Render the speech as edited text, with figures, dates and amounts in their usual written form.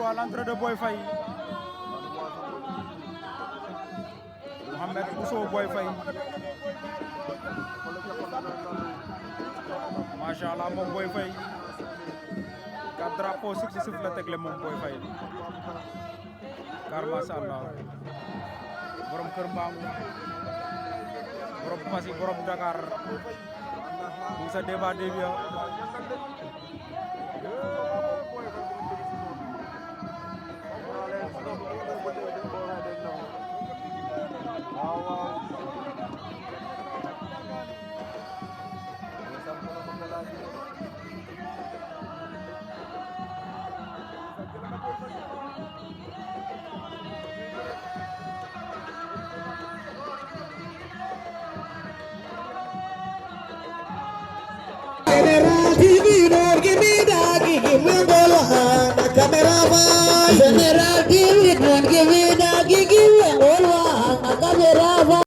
à l'entrée de Boy Faye Mohamed Bousso Boy Faye machallah moom Boy Faye 4 drapeaux successifs la tegle moom Boy Faye car machallah borom Kër Mbangu borom Passy borom Dakar mu sa débat débia TV, no, give me that, give me the camera,